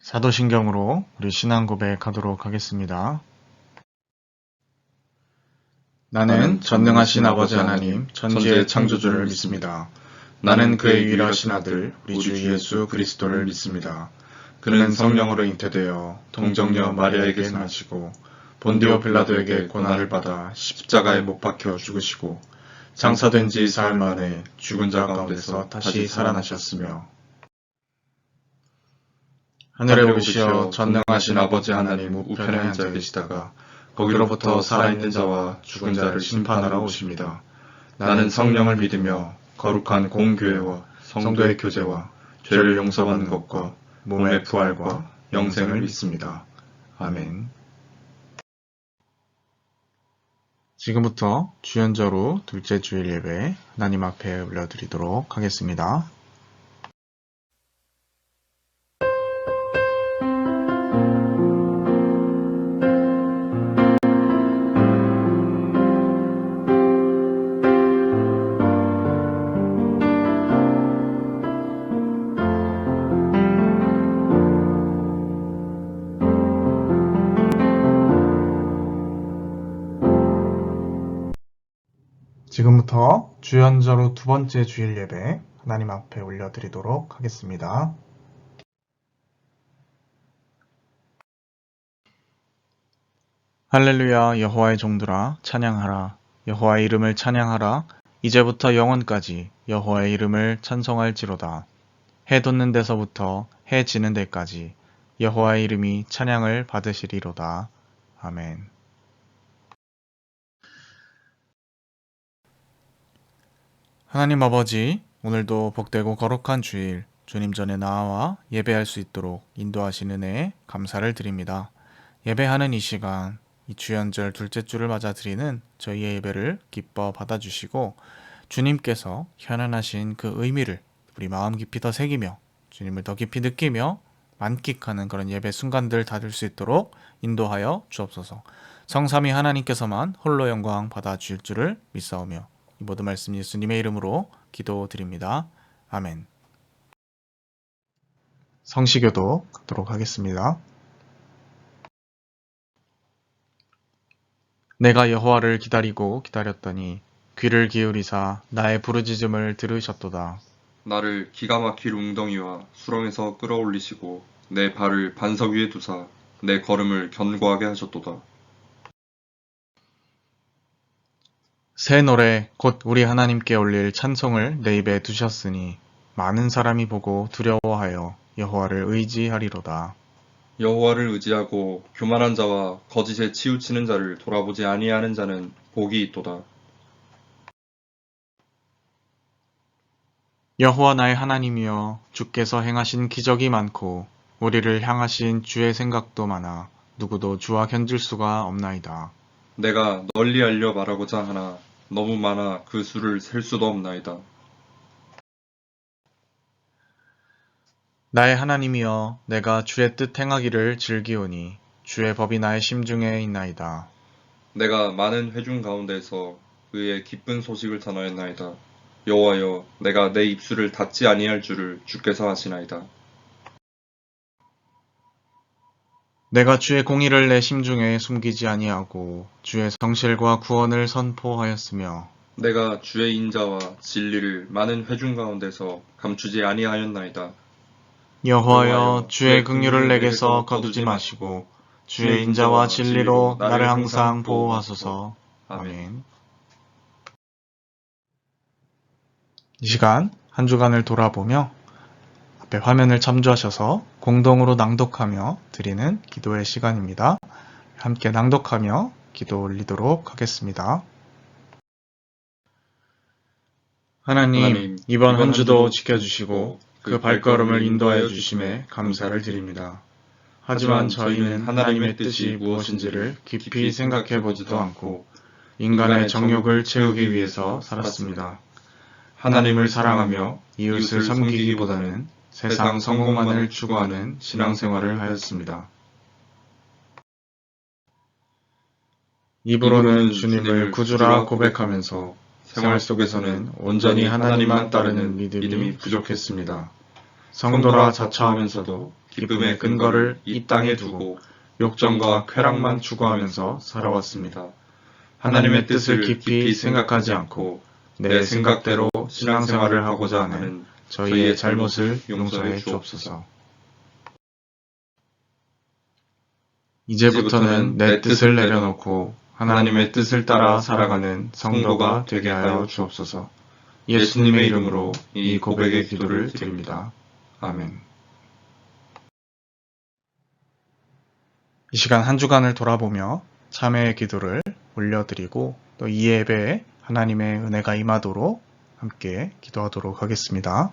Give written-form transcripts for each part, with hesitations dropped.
사도신경으로 우리 신앙 고백하도록 하겠습니다. 나는 전능하신 아버지 하나님, 천지의 창조주를 믿습니다. 나는 그의 유일하신 아들, 우리 주 예수 그리스도를 믿습니다. 그는 성령으로 잉태되어 동정녀 마리아에게 나시고 본디오 빌라도에게 고난을 받아 십자가에 못 박혀 죽으시고 장사된 지 사흘 만에 죽은 자 가운데서 다시 살아나셨으며 하늘에 오르시어 전능하신 아버지 하나님 우편에 앉아 계시다가 거기로부터 살아있는 자와 죽은 자를 심판하러 오십니다. 나는 성령을 믿으며 거룩한 공교회와 성도의 교제와 죄를 용서받는 것과 몸의 부활과 영생을 믿습니다. 아멘. 지금부터 주연저로 둘째 주일 예배 하나님 앞에 올려드리도록 하겠습니다. 지금부터 주연저로 두 번째 주일 예배 하나님 앞에 올려드리도록 하겠습니다. 할렐루야. 여호와의 종들아 찬양하라. 여호와의 이름을 찬양하라. 이제부터 영원까지 여호와의 이름을 찬송할지로다. 해 돋는 데서부터 해 지는 데까지 여호와의 이름이 찬양을 받으시리로다. 아멘. 하나님 아버지, 오늘도 복되고 거룩한 주일 주님 전에 나와 예배할 수 있도록 인도하시는 은혜에 감사를 드립니다. 예배하는 이 시간, 이 주연절 둘째 주를 맞아 드리는 저희의 예배를 기뻐 받아주시고 주님께서 현안하신 그 의미를 우리 마음 깊이 더 새기며 주님을 더 깊이 느끼며 만끽하는 그런 예배 순간들 다 될 수 있도록 인도하여 주옵소서. 성삼위 하나님께서만 홀로 영광 받아주실 줄을 믿사오며 이 모든 말씀 예수님의 이름으로 기도드립니다. 아멘. 성시교도 가도록 하겠습니다. 내가 여호와를 기다리고 기다렸더니 귀를 기울이사 나의 부르짖음을 들으셨도다. 나를 기가 막힐 웅덩이와 수렁에서 끌어올리시고 내 발을 반석 위에 두사 내 걸음을 견고하게 하셨도다. 새 노래 곧 우리 하나님께 올릴 찬송을 내 입에 두셨으니 많은 사람이 보고 두려워하여 여호와를 의지하리로다. 여호와를 의지하고 교만한 자와 거짓에 치우치는 자를 돌아보지 아니하는 자는 복이 있도다. 여호와 나의 하나님이여, 주께서 행하신 기적이 많고 우리를 향하신 주의 생각도 많아 누구도 주와 견줄 수가 없나이다. 내가 널리 알려 말하고자 하나 너무 많아 그 수를 셀 수도 없나이다. 나의 하나님이여, 내가 주의 뜻 행하기를 즐기오니 주의 법이 나의 심중에 있나이다. 내가 많은 회중 가운데서 그의 기쁜 소식을 전하였나이다. 여호와여, 내가 내 입술을 닫지 아니할 줄을 주께서 아시나이다. 내가 주의 공의를 내 심중에 숨기지 아니하고 주의 성실과 구원을 선포하였으며 내가 주의 인자와 진리를 많은 회중 가운데서 감추지 아니하였나이다. 여호와여, 주의 긍휼을 내게서 거두지 마시고 주의 인자와 진리로 나를 항상 보호하소서. 아멘. 이 시간 한 주간을 돌아보며 앞에 화면을 참조하셔서 공동으로 낭독하며 드리는 기도의 시간입니다. 함께 낭독하며 기도 올리도록 하겠습니다. 하나님, 이번 한 주도 지켜주시고 그 발걸음을 인도하여 주심에 감사를 드립니다. 하지만 저희는 하나님의 뜻이 무엇인지를 깊이 생각해 보지도 않고 인간의 정욕을 채우기 위해서 살았습니다. 하나님을 사랑하며 이웃을 섬기기보다는 세상 성공만을 추구하는 신앙생활을 하였습니다. 입으로는 주님을 구주라 고백하면서 생활 속에서는 온전히 하나님만 따르는 믿음이 부족했습니다. 성도라 자처하면서도 기쁨의 근거를 이 땅에 두고 욕정과 쾌락만 추구하면서 살아왔습니다. 하나님의 뜻을 깊이 생각하지 않고 내 생각대로 신앙생활을 하고자 하는 저희의 잘못을 용서해 주옵소서. 이제부터는 내 뜻을 내려놓고 하나님의 뜻을 따라 살아가는 성도가 되게 하여 주옵소서. 예수님의 이름으로 이 고백의 기도를 드립니다. 아멘. 이 시간 한 주간을 돌아보며 참회의 기도를 올려드리고 또 이 예배에 하나님의 은혜가 임하도록 함께 기도하도록 하겠습니다.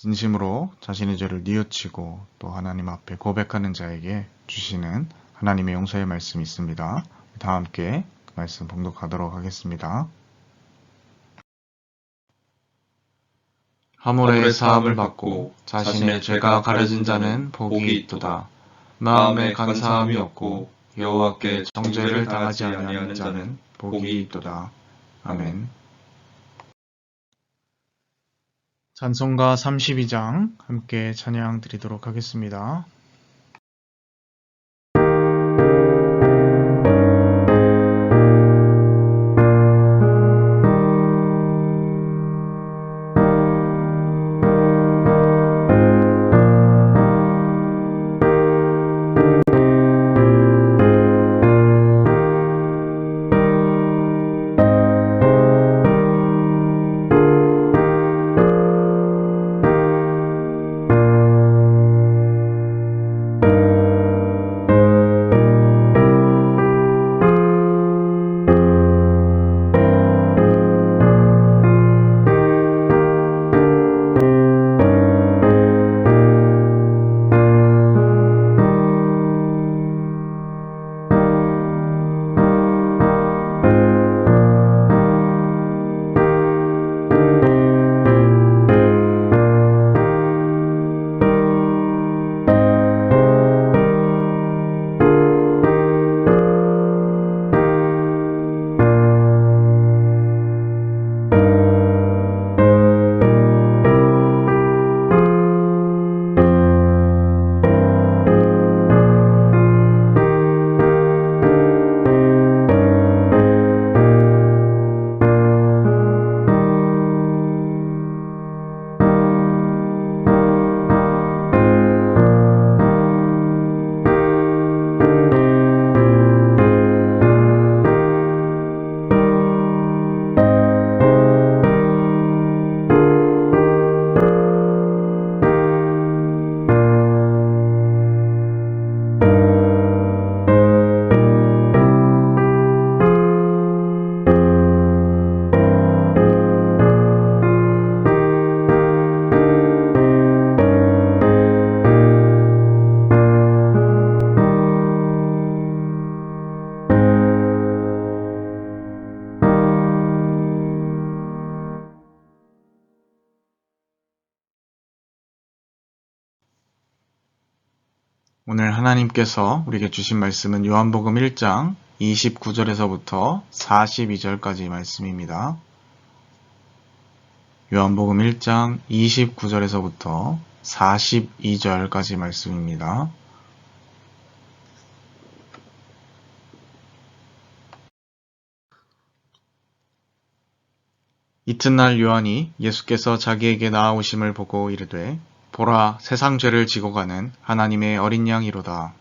진심으로 자신의 죄를 뉘우치고 또 하나님 앞에 고백하는 자에게 주시는 하나님의 용서의 말씀이 있습니다. 다 함께 그 말씀 봉독하도록 하겠습니다. 하물의 사함을 받고 자신의 죄가 가려진 자는 복이 있도다. 마음에 간사함이 없고 여호와께 정죄를 당하지 아니하는 자는 복이 있도다. 아멘. 찬송가 32장 함께 찬양 드리도록 하겠습니다. 오늘 하나님께서 우리에게 주신 말씀은 요한복음 1장 29절에서부터 42절까지 말씀입니다. 요한복음 1장 29절에서부터 42절까지 말씀입니다. 이튿날 요한이 예수께서 자기에게 나아오심을 보고 이르되 보라 세상 죄를 지고 가는 하나님의 어린 양이로다.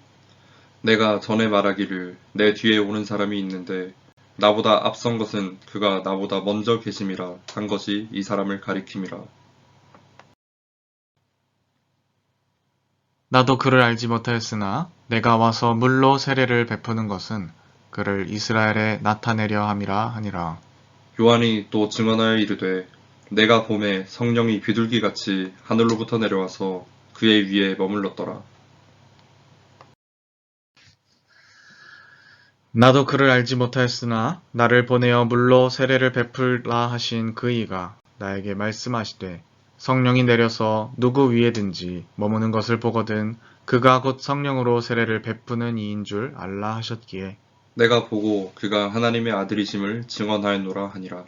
내가 전에 말하기를 내 뒤에 오는 사람이 있는데 나보다 앞선 것은 그가 나보다 먼저 계심이라 한 것이 이 사람을 가리킴이라. 나도 그를 알지 못하였으나 내가 와서 물로 세례를 베푸는 것은 그를 이스라엘에 나타내려 함이라 하니라. 요한이 또 증언하여 이르되 내가 봄에 성령이 비둘기같이 하늘로부터 내려와서 그의 위에 머물렀더라. 나도 그를 알지 못하였으나 나를 보내어 물로 세례를 베풀라 하신 그 이가 나에게 말씀하시되 성령이 내려서 누구 위에든지 머무는 것을 보거든 그가 곧 성령으로 세례를 베푸는 이인 줄 알라 하셨기에 내가 보고 그가 하나님의 아들이심을 증언하였노라 하니라.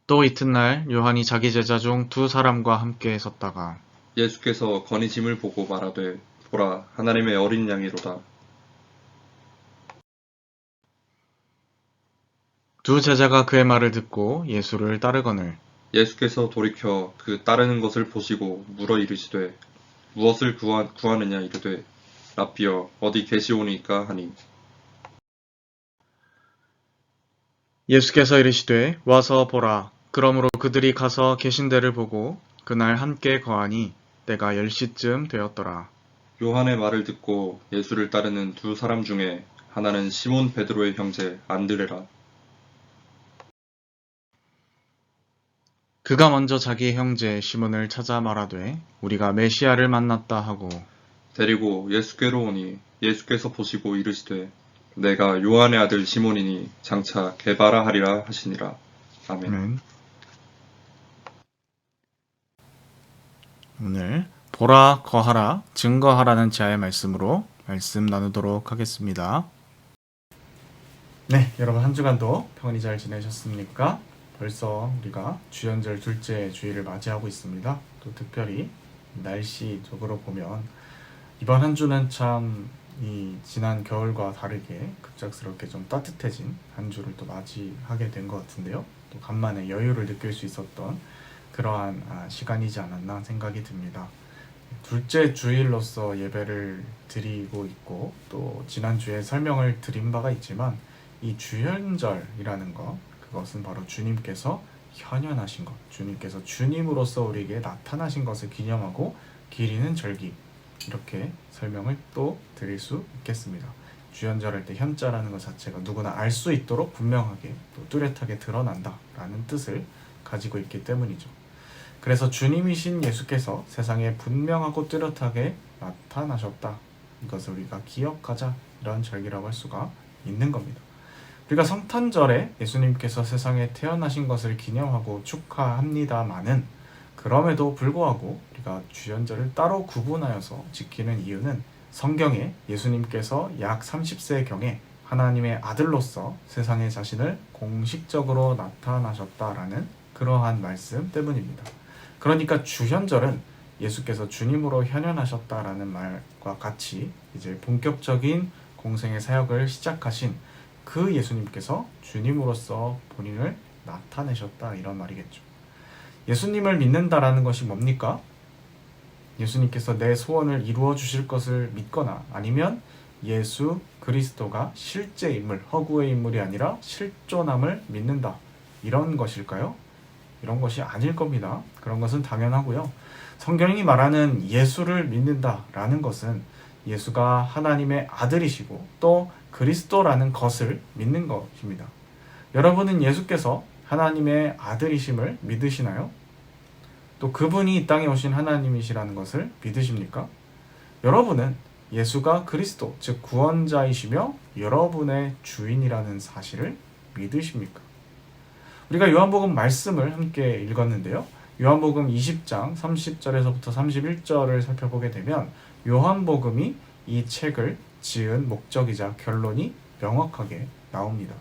또 이튿날 요한이 자기 제자 중 두 사람과 함께 섰다가 예수께서 거니심을 보고 말하되 보라 하나님의 어린 양이로다. 두 제자가 그의 말을 듣고 예수를 따르거늘 예수께서 돌이켜 그 따르는 것을 보시고 물어 이르시되 무엇을 구하느냐 이르되 라피여 어디 계시오니까 하니 예수께서 이르시되 와서 보라. 그러므로 그들이 가서 계신 데를 보고 그날 함께 거하니 때가 10시쯤 되었더라. 요한의 말을 듣고 예수를 따르는 두 사람 중에 하나는 시몬 베드로의 형제 안드레라. 그가 먼저 자기 형제 시몬을 찾아 말하되 우리가 메시아를 만났다 하고 데리고 예수께로 오니 예수께서 보시고 이르시되 내가 요한의 아들 시몬이니 장차 게바라 하리라 하시니라. 아멘. 아멘. 오늘 보라 거하라 증거하라는 지하의 말씀으로 말씀 나누도록 하겠습니다. 네, 여러분 한 주간도 평안히 잘 지내셨습니까? 벌써 우리가 주연절 둘째 주일을 맞이하고 있습니다. 또 특별히 날씨적으로 보면 이번 한 주는 참 이 지난 겨울과 다르게 급작스럽게 좀 따뜻해진 한 주를 또 맞이하게 된 것 같은데요. 또 간만에 여유를 느낄 수 있었던 그러한 시간이지 않았나 생각이 듭니다. 둘째 주일로서 예배를 드리고 있고 또 지난주에 설명을 드린 바가 있지만 이 주연절이라는 것 그것은 바로 주님께서 현현하신 것, 주님께서 주님으로서 우리에게 나타나신 것을 기념하고 기리는 절기 이렇게 설명을 또 드릴 수 있겠습니다. 주연절할 때 현자라는 것 자체가 누구나 알 수 있도록 분명하게 또 뚜렷하게 드러난다라는 뜻을 가지고 있기 때문이죠. 그래서 주님이신 예수께서 세상에 분명하고 뚜렷하게 나타나셨다. 이것을 우리가 기억하자 이런 절기라고 할 수가 있는 겁니다. 우리가 성탄절에 예수님께서 세상에 태어나신 것을 기념하고 축하합니다마는 그럼에도 불구하고 우리가 주연절을 따로 구분하여서 지키는 이유는 성경에 예수님께서 약 30세경에 하나님의 아들로서 세상에 자신을 공식적으로 나타나셨다라는 그러한 말씀 때문입니다. 그러니까 주현절은 예수께서 주님으로 현현하셨다라는 말과 같이 이제 본격적인 공생의 사역을 시작하신 그 예수님께서 주님으로서 본인을 나타내셨다 이런 말이겠죠. 예수님을 믿는다라는 것이 뭡니까? 예수님께서 내 소원을 이루어 주실 것을 믿거나 아니면 예수 그리스도가 실제 인물, 허구의 인물이 아니라 실존함을 믿는다. 이런 것일까요? 이런 것이 아닐 겁니다. 그런 것은 당연하고요. 성경이 말하는 예수를 믿는다라는 것은 예수가 하나님의 아들이시고 또 그리스도라는 것을 믿는 것입니다. 여러분은 예수께서 하나님의 아들이심을 믿으시나요? 또 그분이 이 땅에 오신 하나님이시라는 것을 믿으십니까? 여러분은 예수가 그리스도, 즉 구원자이시며 여러분의 주인이라는 사실을 믿으십니까? 우리가 요한복음 말씀을 함께 읽었는데요. 요한복음 20장 30절에서부터 31절을 살펴보게 되면 요한복음이 이 책을 지은 목적이자 결론이 명확하게 나옵니다.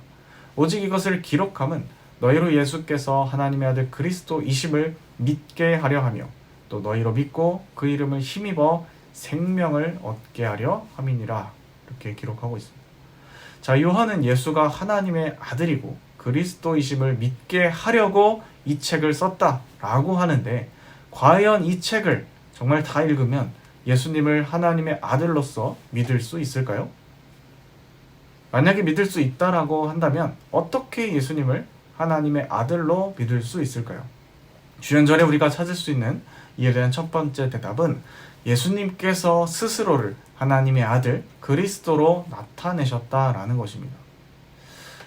오직 이것을 기록함은 너희로 예수께서 하나님의 아들 그리스도이심을 믿게 하려 하며 또 너희로 믿고 그 이름을 힘입어 생명을 얻게 하려 함이니라. 이렇게 기록하고 있습니다. 자, 요한은 예수가 하나님의 아들이고 그리스도이심을 믿게 하려고 이 책을 썼다라고 하는데, 과연 이 책을 정말 다 읽으면 예수님을 하나님의 아들로서 믿을 수 있을까요? 만약에 믿을 수 있다라고 한다면 어떻게 예수님을 하나님의 아들로 믿을 수 있을까요? 주연절에 우리가 찾을 수 있는 이에 대한 첫 번째 대답은 예수님께서 스스로를 하나님의 아들 그리스도로 나타내셨다라는 것입니다.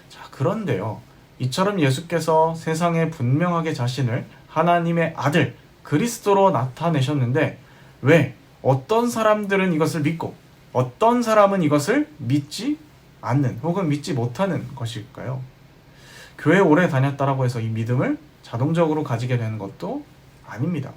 자, 그런데요, 이처럼 예수께서 세상에 분명하게 자신을 하나님의 아들 그리스도로 나타내셨는데 왜 어떤 사람들은 이것을 믿고 어떤 사람은 이것을 믿지 않는 혹은 믿지 못하는 것일까요? 교회 오래 다녔다라고 해서 이 믿음을 자동적으로 가지게 되는 것도 아닙니다.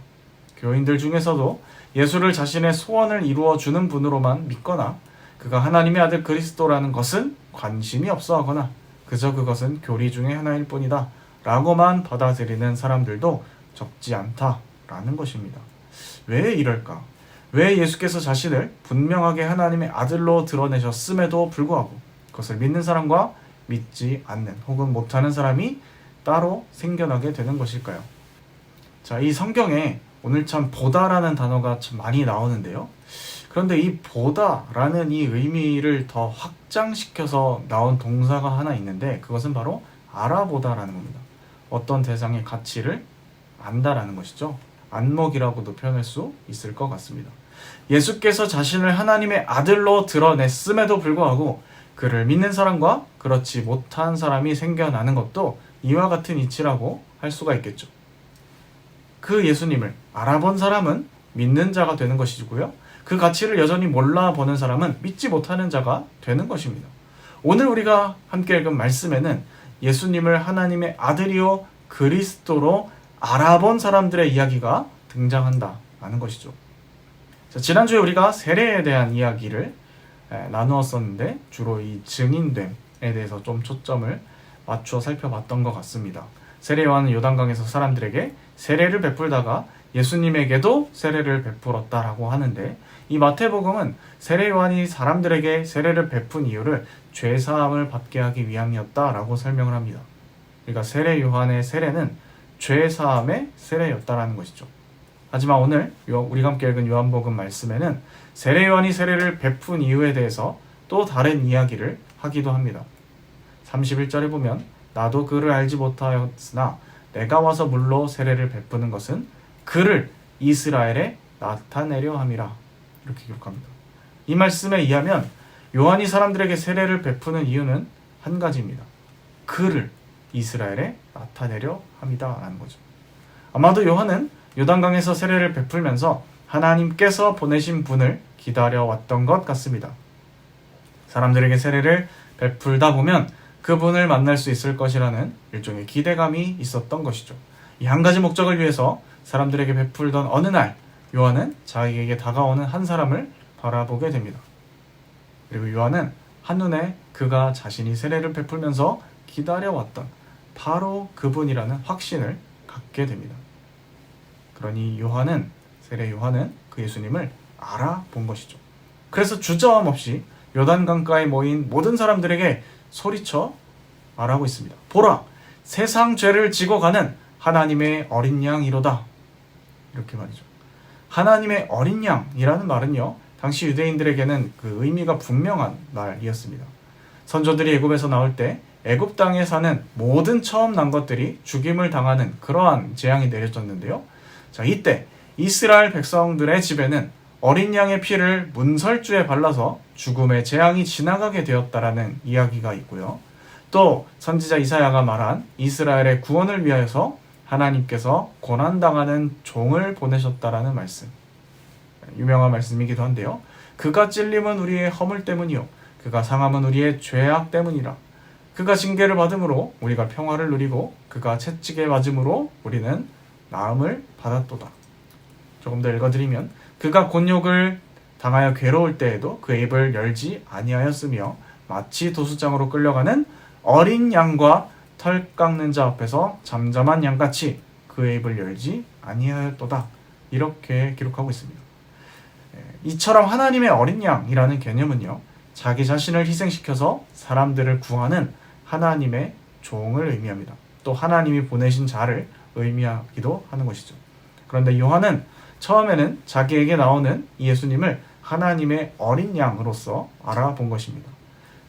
교인들 중에서도 예수를 자신의 소원을 이루어 주는 분으로만 믿거나 그가 하나님의 아들 그리스도라는 것은 관심이 없어 하거나 그저 그것은 교리 중에 하나일 뿐이다 라고만 받아들이는 사람들도 적지 않다라는 것입니다. 왜 이럴까? 왜 예수께서 자신을 분명하게 하나님의 아들로 드러내셨음에도 불구하고 그것을 믿는 사람과 믿지 않는 혹은 못하는 사람이 따로 생겨나게 되는 것일까요? 자, 이 성경에 오늘 참 보다라는 단어가 참 많이 나오는데요. 그런데 이 보다라는 이 의미를 더 확장시켜서 나온 동사가 하나 있는데 그것은 바로 알아보다라는 겁니다. 어떤 대상의 가치를 안다라는 것이죠. 안목이라고도 표현할 수 있을 것 같습니다. 예수께서 자신을 하나님의 아들로 드러냈음에도 불구하고 그를 믿는 사람과 그렇지 못한 사람이 생겨나는 것도 이와 같은 이치라고 할 수가 있겠죠. 그 예수님을 알아본 사람은 믿는 자가 되는 것이고요. 그 가치를 여전히 몰라보는 사람은 믿지 못하는 자가 되는 것입니다. 오늘 우리가 함께 읽은 말씀에는 예수님을 하나님의 아들이요 그리스도로 알아본 사람들의 이야기가 등장한다라는 것이죠. 자, 지난주에 우리가 세례에 대한 이야기를 나누었었는데 주로 이 증인됨에 대해서 좀 초점을 맞춰 살펴봤던 것 같습니다. 세례 요한은 요단강에서 사람들에게 세례를 베풀다가 예수님에게도 세례를 베풀었다라고 하는데 이 마태복음은 세례 요한이 사람들에게 세례를 베푼 이유를 죄사함을 받게 하기 위함이었다라고 설명을 합니다. 그러니까 세례 요한의 세례는 죄사함의 세례였다라는 것이죠. 하지만 오늘 우리가 함께 읽은 요한복음 말씀에는 세례 요한이 세례를 베푼 이유에 대해서 또 다른 이야기를 하기도 합니다. 31절에 보면 나도 그를 알지 못하였으나 내가 와서 물로 세례를 베푸는 것은 그를 이스라엘에 나타내려 함이라. 이렇게 기록합니다. 이 말씀에 의하면 요한이 사람들에게 세례를 베푸는 이유는 한 가지입니다. 그를 이스라엘에 나타내려 함이다 라는 거죠. 아마도 요한은 요단강에서 세례를 베풀면서 하나님께서 보내신 분을 기다려왔던 것 같습니다. 사람들에게 세례를 베풀다 보면 그분을 만날 수 있을 것이라는 일종의 기대감이 있었던 것이죠. 이 한 가지 목적을 위해서 사람들에게 베풀던 어느 날 요한은 자기에게 다가오는 한 사람을 바라보게 됩니다. 그리고 요한은 한눈에 그가 자신이 세례를 베풀면서 기다려왔던 바로 그분이라는 확신을 갖게 됩니다. 그러니 세례 요한은 그 예수님을 알아본 것이죠. 그래서 주저함 없이 요단강가에 모인 모든 사람들에게 소리쳐 말하고 있습니다. 보라, 세상 죄를 지고 가는 하나님의 어린 양이로다. 이렇게 말이죠. 하나님의 어린 양이라는 말은요, 당시 유대인들에게는 그 의미가 분명한 말이었습니다. 선조들이 애굽에서 나올 때 애굽 땅에 사는 모든 처음 난 것들이 죽임을 당하는 그러한 재앙이 내려졌는데요. 자, 이때 이스라엘 백성들의 집에는 어린 양의 피를 문설주에 발라서 죽음의 재앙이 지나가게 되었다라는 이야기가 있고요. 또 선지자 이사야가 말한 이스라엘의 구원을 위하여서 하나님께서 고난당하는 종을 보내셨다라는 말씀, 유명한 말씀이기도 한데요. 그가 찔림은 우리의 허물 때문이요 그가 상함은 우리의 죄악 때문이라. 그가 징계를 받음으로 우리가 평화를 누리고 그가 채찍에 맞음으로 우리는 나음을 받았도다. 조금 더 읽어드리면 그가 곤욕을 당하여 괴로울 때에도 그 입을 열지 아니하였으며 마치 도수장으로 끌려가는 어린 양과 털 깎는 자 앞에서 잠잠한 양같이 그의 입을 열지 아니하였도다. 이렇게 기록하고 있습니다. 이처럼 하나님의 어린 양이라는 개념은요, 자기 자신을 희생시켜서 사람들을 구하는 하나님의 종을 의미합니다. 또 하나님이 보내신 자를 의미하기도 하는 것이죠. 그런데 요한은 처음에는 자기에게 나오는 예수님을 하나님의 어린 양으로서 알아본 것입니다.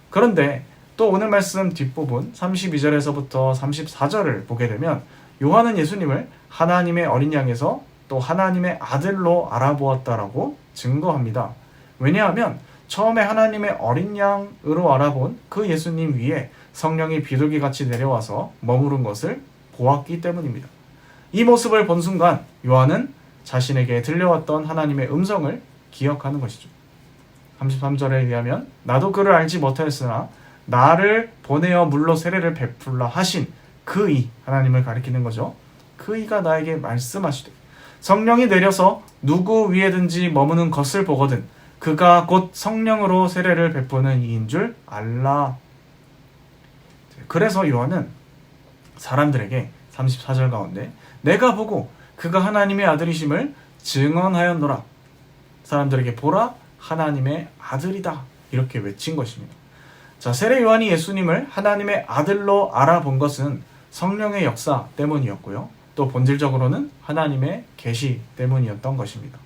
그런데 또 오늘 말씀 뒷부분 32절에서부터 34절을 보게 되면 요한은 예수님을 하나님의 어린 양에서 또 하나님의 아들로 알아보았다라고 증거합니다. 왜냐하면 처음에 하나님의 어린 양으로 알아본 그 예수님 위에 성령이 비둘기같이 내려와서 머무른 것을 보았기 때문입니다. 이 모습을 본 순간 요한은 자신에게 들려왔던 하나님의 음성을 기억하는 것이죠. 33절에 의하면 나도 그를 알지 못하였으나 나를 보내어 물로 세례를 베풀라 하신 그 이, 하나님을 가리키는 거죠. 그 이가 나에게 말씀하시되 성령이 내려서 누구 위에든지 머무는 것을 보거든 그가 곧 성령으로 세례를 베푸는 이인 줄 알라. 그래서 요한은 사람들에게 34절 가운데 내가 보고 그가 하나님의 아들이심을 증언하였노라. 사람들에게 보라, 하나님의 아들이다. 이렇게 외친 것입니다. 자, 세례 요한이 예수님을 하나님의 아들로 알아본 것은 성령의 역사 때문이었고요. 또 본질적으로는 하나님의 계시 때문이었던 것입니다.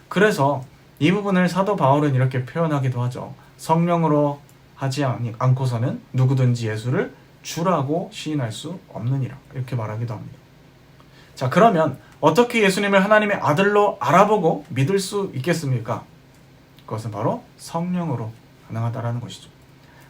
그래서 이 부분을 사도 바울은 이렇게 표현하기도 하죠. 성령으로 하지 않고서는 누구든지 예수를 주라고 시인할 수 없느니라. 이렇게 말하기도 합니다. 자, 그러면 어떻게 예수님을 하나님의 아들로 알아보고 믿을 수 있겠습니까? 그것은 바로 성령으로 가능하다라는 것이죠.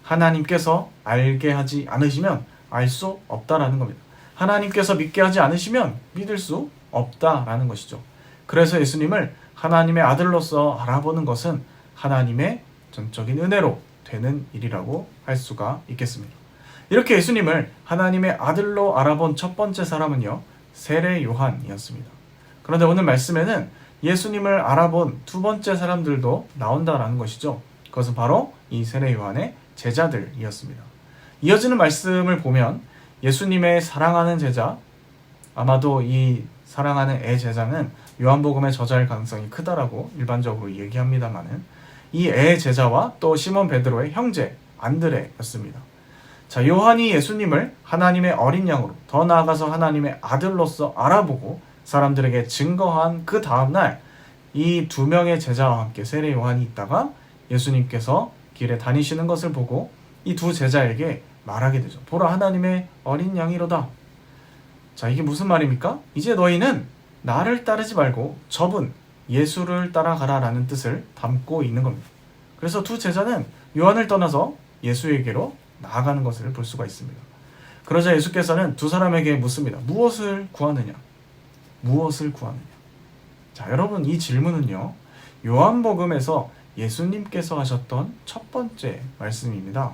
하나님께서 알게 하지 않으시면 알 수 없다라는 겁니다. 하나님께서 믿게 하지 않으시면 믿을 수 없다라는 것이죠. 그래서 예수님을 하나님의 아들로서 알아보는 것은 하나님의 전적인 은혜로 되는 일이라고 할 수가 있겠습니다. 이렇게 예수님을 하나님의 아들로 알아본 첫 번째 사람은요, 세례 요한이었습니다. 그런데 오늘 말씀에는 예수님을 알아본 두 번째 사람들도 나온다라는 것이죠. 그것은 바로 이 세례 요한의 제자들이었습니다. 이어지는 말씀을 보면 예수님의 사랑하는 제자, 아마도 이 사랑하는 애 제자는 요한복음의 저자일 가능성이 크다라고 일반적으로 얘기합니다마는 이 애 제자와 또 시몬 베드로의 형제 안드레였습니다. 자, 요한이 예수님을 하나님의 어린 양으로, 더 나아가서 하나님의 아들로서 알아보고 사람들에게 증거한 그 다음날 이 두 명의 제자와 함께 세례 요한이 있다가 예수님께서 길에 다니시는 것을 보고 이 두 제자에게 말하게 되죠. 보라, 하나님의 어린 양이로다. 자, 이게 무슨 말입니까? 이제 너희는 나를 따르지 말고 저분 예수를 따라가라라는 뜻을 담고 있는 겁니다. 그래서 두 제자는 요한을 떠나서 예수에게로 나아가는 것을 볼 수가 있습니다. 그러자 예수께서는 두 사람에게 묻습니다. 무엇을 구하느냐? 무엇을 구하느냐? 자, 여러분, 이 질문은요, 요한복음에서 예수님께서 하셨던 첫 번째 말씀입니다.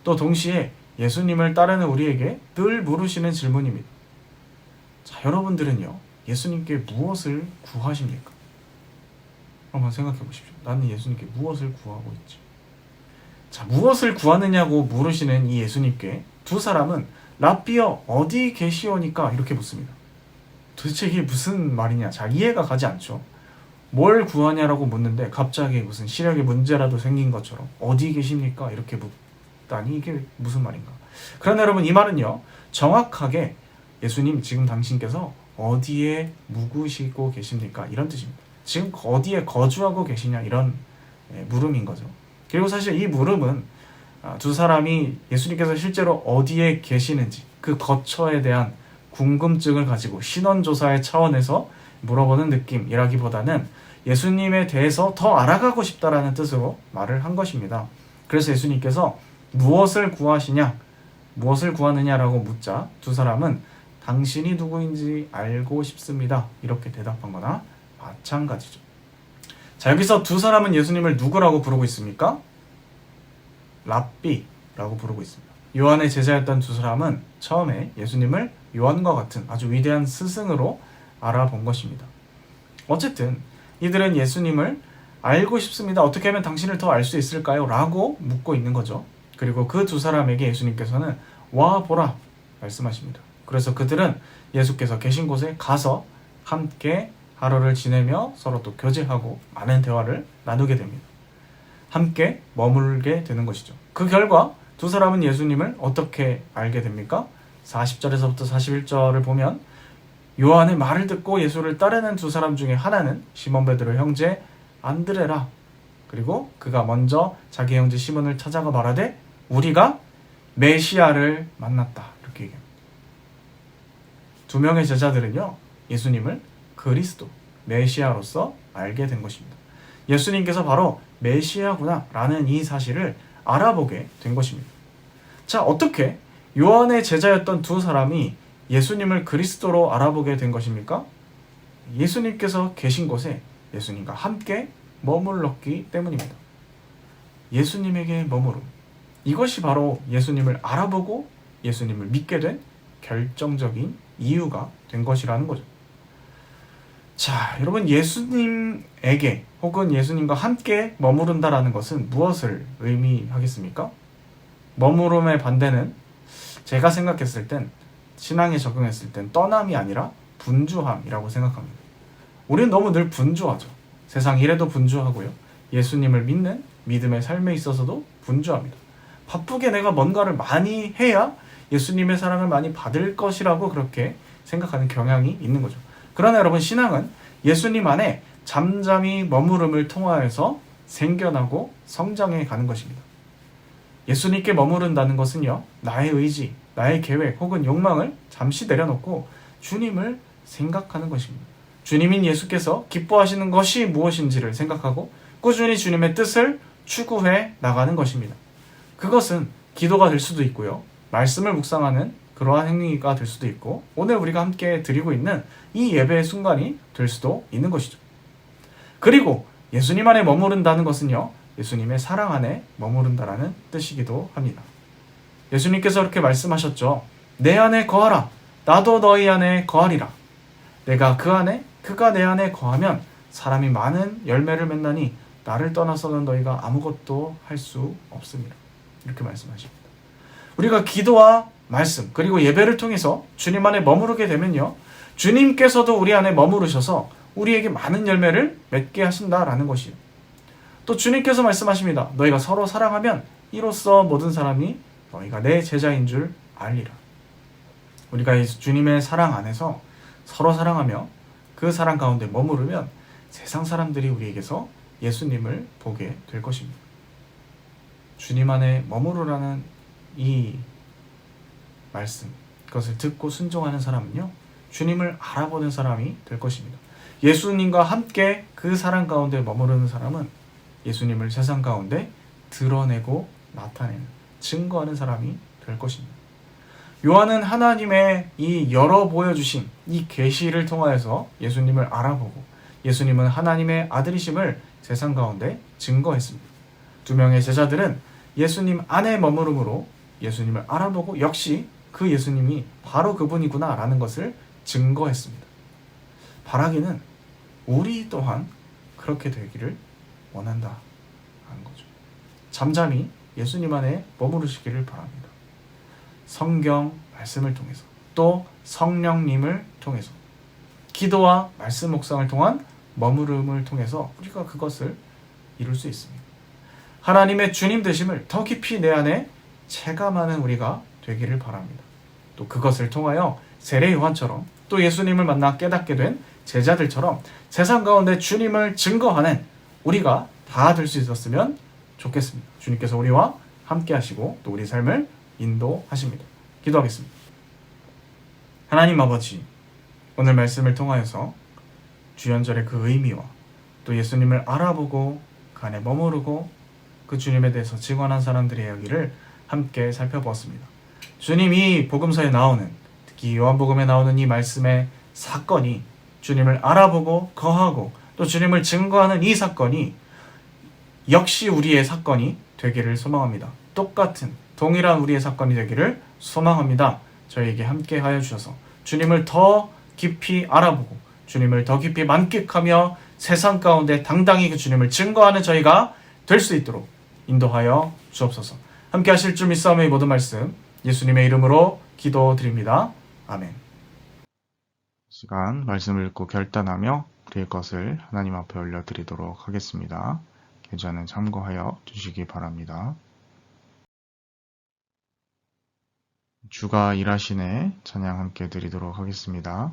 또 동시에 예수님을 따르는 우리에게 늘 물으시는 질문입니다. 자, 여러분들은요, 예수님께 무엇을 구하십니까? 한번 생각해 보십시오. 나는 예수님께 무엇을 구하고 있지? 자, 무엇을 구하느냐고 물으시는 이 예수님께 두 사람은 랍비여 어디 계시오니까 이렇게 묻습니다. 도대체 이게 무슨 말이냐? 잘 이해가 가지 않죠. 뭘 구하냐라고 묻는데 갑자기 무슨 시력에 문제라도 생긴 것처럼 어디 계십니까? 이렇게 묻다니 이게 무슨 말인가? 그러나 여러분, 이 말은요, 정확하게 예수님 지금 당신께서 어디에 묵으시고 계십니까? 이런 뜻입니다. 지금 어디에 거주하고 계시냐? 이런 물음인 거죠. 그리고 사실 이 물음은 두 사람이 예수님께서 실제로 어디에 계시는지 그 거처에 대한 궁금증을 가지고 신원조사의 차원에서 물어보는 느낌이라기보다는 예수님에 대해서 더 알아가고 싶다라는 뜻으로 말을 한 것입니다. 그래서 예수님께서 무엇을 구하시냐, 무엇을 구하느냐라고 묻자 두 사람은 당신이 누구인지 알고 싶습니다. 이렇게 대답한 거나 마찬가지죠. 자, 여기서 두 사람은 예수님을 누구라고 부르고 있습니까? 랍비라고 부르고 있습니다. 요한의 제자였던 두 사람은 처음에 예수님을 요한과 같은 아주 위대한 스승으로 알아본 것입니다. 어쨌든 이들은 예수님을 알고 싶습니다. 어떻게 하면 당신을 더 알 수 있을까요? 라고 묻고 있는 거죠. 그리고 그 두 사람에게 예수님께서는 와 보라 말씀하십니다. 그래서 그들은 예수께서 계신 곳에 가서 함께 하루를 지내며 서로 또 교제하고 많은 대화를 나누게 됩니다. 함께 머물게 되는 것이죠. 그 결과 두 사람은 예수님을 어떻게 알게 됩니까? 40절에서부터 41절을 보면 요한의 말을 듣고 예수를 따르는 두 사람 중에 하나는 시몬 베드로 형제 안드레라. 그리고 그가 먼저 자기 형제 시몬을 찾아가 말하되 우리가 메시아를 만났다. 이렇게 얘기합니다. 두 명의 제자들은요, 예수님을 그리스도, 메시아로서 알게 된 것입니다. 예수님께서 바로 메시아구나 라는 이 사실을 알아보게 된 것입니다. 자, 어떻게 요한의 제자였던 두 사람이 예수님을 그리스도로 알아보게 된 것입니까? 예수님께서 계신 곳에 예수님과 함께 머물렀기 때문입니다. 예수님에게 머무름. 이것이 바로 예수님을 알아보고 예수님을 믿게 된 결정적인 이유가 된 것이라는 거죠. 자, 여러분, 예수님에게 혹은 예수님과 함께 머무른다라는 것은 무엇을 의미하겠습니까? 머무름의 반대는 제가 생각했을 땐, 신앙에 적용했을 땐 떠남이 아니라 분주함이라고 생각합니다. 우리는 너무 늘 분주하죠. 세상 일에도 분주하고요. 예수님을 믿는 믿음의 삶에 있어서도 분주합니다. 바쁘게 내가 뭔가를 많이 해야 예수님의 사랑을 많이 받을 것이라고 그렇게 생각하는 경향이 있는 거죠. 그러나 여러분, 신앙은 예수님 안에 잠잠히 머무름을 통하여서 생겨나고 성장해 가는 것입니다. 예수님께 머무른다는 것은요, 나의 의지, 나의 계획 혹은 욕망을 잠시 내려놓고 주님을 생각하는 것입니다. 주님인 예수께서 기뻐하시는 것이 무엇인지를 생각하고 꾸준히 주님의 뜻을 추구해 나가는 것입니다. 그것은 기도가 될 수도 있고요, 말씀을 묵상하는 그러한 행위가 될 수도 있고, 오늘 우리가 함께 드리고 있는 이 예배의 순간이 될 수도 있는 것이죠. 그리고 예수님 안에 머무른다는 것은요, 예수님의 사랑 안에 머무른다라는 뜻이기도 합니다. 예수님께서 이렇게 말씀하셨죠. 내 안에 거하라. 나도 너희 안에 거하리라. 내가 그 안에, 그가 내 안에 거하면 사람이 많은 열매를 맺나니 나를 떠나서는 너희가 아무것도 할 수 없습니다. 이렇게 말씀하십니다. 우리가 기도와 말씀 그리고 예배를 통해서 주님 안에 머무르게 되면요, 주님께서도 우리 안에 머무르셔서 우리에게 많은 열매를 맺게 하신다라는 것이에요. 또 주님께서 말씀하십니다. 너희가 서로 사랑하면 이로써 모든 사람이 너희가 내 제자인 줄 알리라. 우리가 주님의 사랑 안에서 서로 사랑하며 그 사랑 가운데 머무르면 세상 사람들이 우리에게서 예수님을 보게 될 것입니다. 주님 안에 머무르라는 이 말씀, 그것을 듣고 순종하는 사람은요, 주님을 알아보는 사람이 될 것입니다. 예수님과 함께 그 사랑 가운데 머무르는 사람은 예수님을 세상 가운데 드러내고 나타내는, 증거하는 사람이 될 것입니다. 요한은 하나님의 이 열어 보여주신 이 계시를 통하여서 예수님을 알아보고 예수님은 하나님의 아들이심을 세상 가운데 증거했습니다. 두 명의 제자들은 예수님 안에 머무름으로 예수님을 알아보고 역시 그 예수님이 바로 그분이구나 라는 것을 증거했습니다. 바라기는 우리 또한 그렇게 되기를 원한다 하는 거죠. 잠잠히 예수님 안에 머무르시기를 바랍니다. 성경 말씀을 통해서, 또 성령님을 통해서, 기도와 말씀 묵상을 통한 머무름을 통해서 우리가 그것을 이룰 수 있습니다. 하나님의 주님 되심을 더 깊이 내 안에 체감하는 우리가 되기를 바랍니다. 또 그것을 통하여 세례 요한처럼, 또 예수님을 만나 깨닫게 된 제자들처럼 세상 가운데 주님을 증거하는 우리가 다 될 수 있었으면 좋겠습니다. 주님께서 우리와 함께 하시고 또 우리 삶을 인도하십니다. 기도하겠습니다. 하나님 아버지, 오늘 말씀을 통하여서 주연절의 그 의미와 또 예수님을 알아보고 그 안에 머무르고 그 주님에 대해서 증언한 사람들의 이야기를 함께 살펴보았습니다. 주님이 복음서에 나오는, 특히 요한복음에 나오는 이 말씀의 사건이, 주님을 알아보고 거하고 또 주님을 증거하는 이 사건이 역시 우리의 사건이 되기를 소망합니다. 똑같은 동일한 우리의 사건이 되기를 소망합니다. 저희에게 함께 하여 주셔서 주님을 더 깊이 알아보고 주님을 더 깊이 만끽하며 세상 가운데 당당히 그 주님을 증거하는 저희가 될 수 있도록 인도하여 주옵소서. 함께 하실 줄 믿사오며 이 모든 말씀 예수님의 이름으로 기도드립니다. 아멘. 시간 말씀을 읽고 결단하며 드릴 것을 하나님 앞에 올려드리도록 하겠습니다. 계좌는 참고하여 주시기 바랍니다. 주가 일하시네 찬양 함께 드리도록 하겠습니다.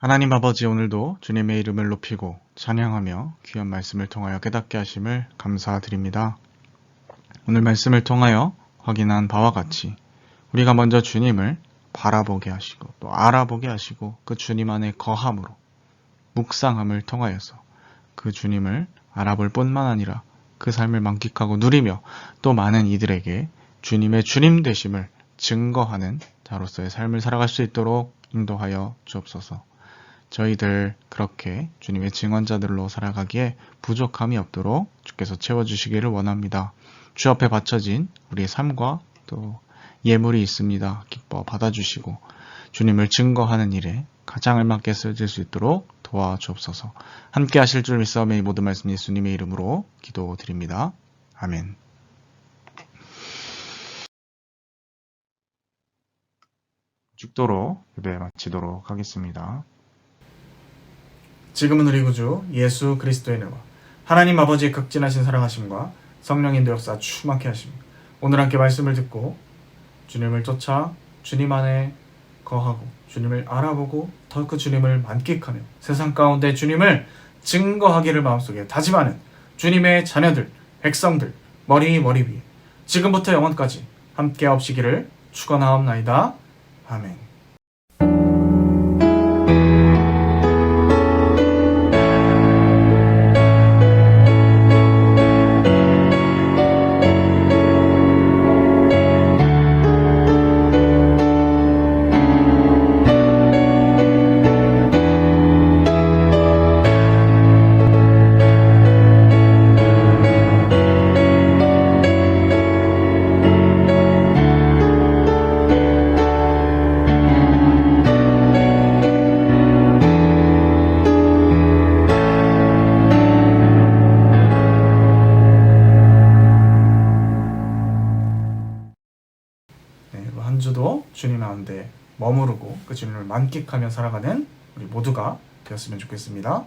하나님 아버지, 오늘도 주님의 이름을 높이고 찬양하며 귀한 말씀을 통하여 깨닫게 하심을 감사드립니다. 오늘 말씀을 통하여 확인한 바와 같이 우리가 먼저 주님을 바라보게 하시고 또 알아보게 하시고 그 주님 안에 거함으로 묵상함을 통하여서 그 주님을 알아볼 뿐만 아니라 그 삶을 만끽하고 누리며 또 많은 이들에게 주님의 주님 되심을 증거하는 자로서의 삶을 살아갈 수 있도록 인도하여 주옵소서. 저희들 그렇게 주님의 증언자들로 살아가기에 부족함이 없도록 주께서 채워주시기를 원합니다. 주 앞에 바쳐진 우리의 삶과 또 예물이 있습니다. 기뻐 받아주시고 주님을 증거하는 일에 가장 알맞게 쓰여질 수 있도록 도와주옵소서. 함께 하실 줄 믿사오며 이 모든 말씀 예수님의 이름으로 기도드립니다. 아멘. 축도로 예배 마치도록 하겠습니다. 지금은 우리 구주 예수 그리스도의 은혜와 하나님 아버지의 극진하신 사랑하심과 성령 인도 역사 충만케 하심, 오늘 함께 말씀을 듣고 주님을 쫓아 주님 안에 거하고 주님을 알아보고 더 그 주님을 만끽하며 세상 가운데 주님을 증거하기를 마음속에 다짐하는 주님의 자녀들, 백성들 머리 위에 지금부터 영원까지 함께 하옵시기를 축원하옵나이다. 아멘. 한 주도 주님 가운데 머무르고 그 주님을 만끽하며 살아가는 우리 모두가 되었으면 좋겠습니다.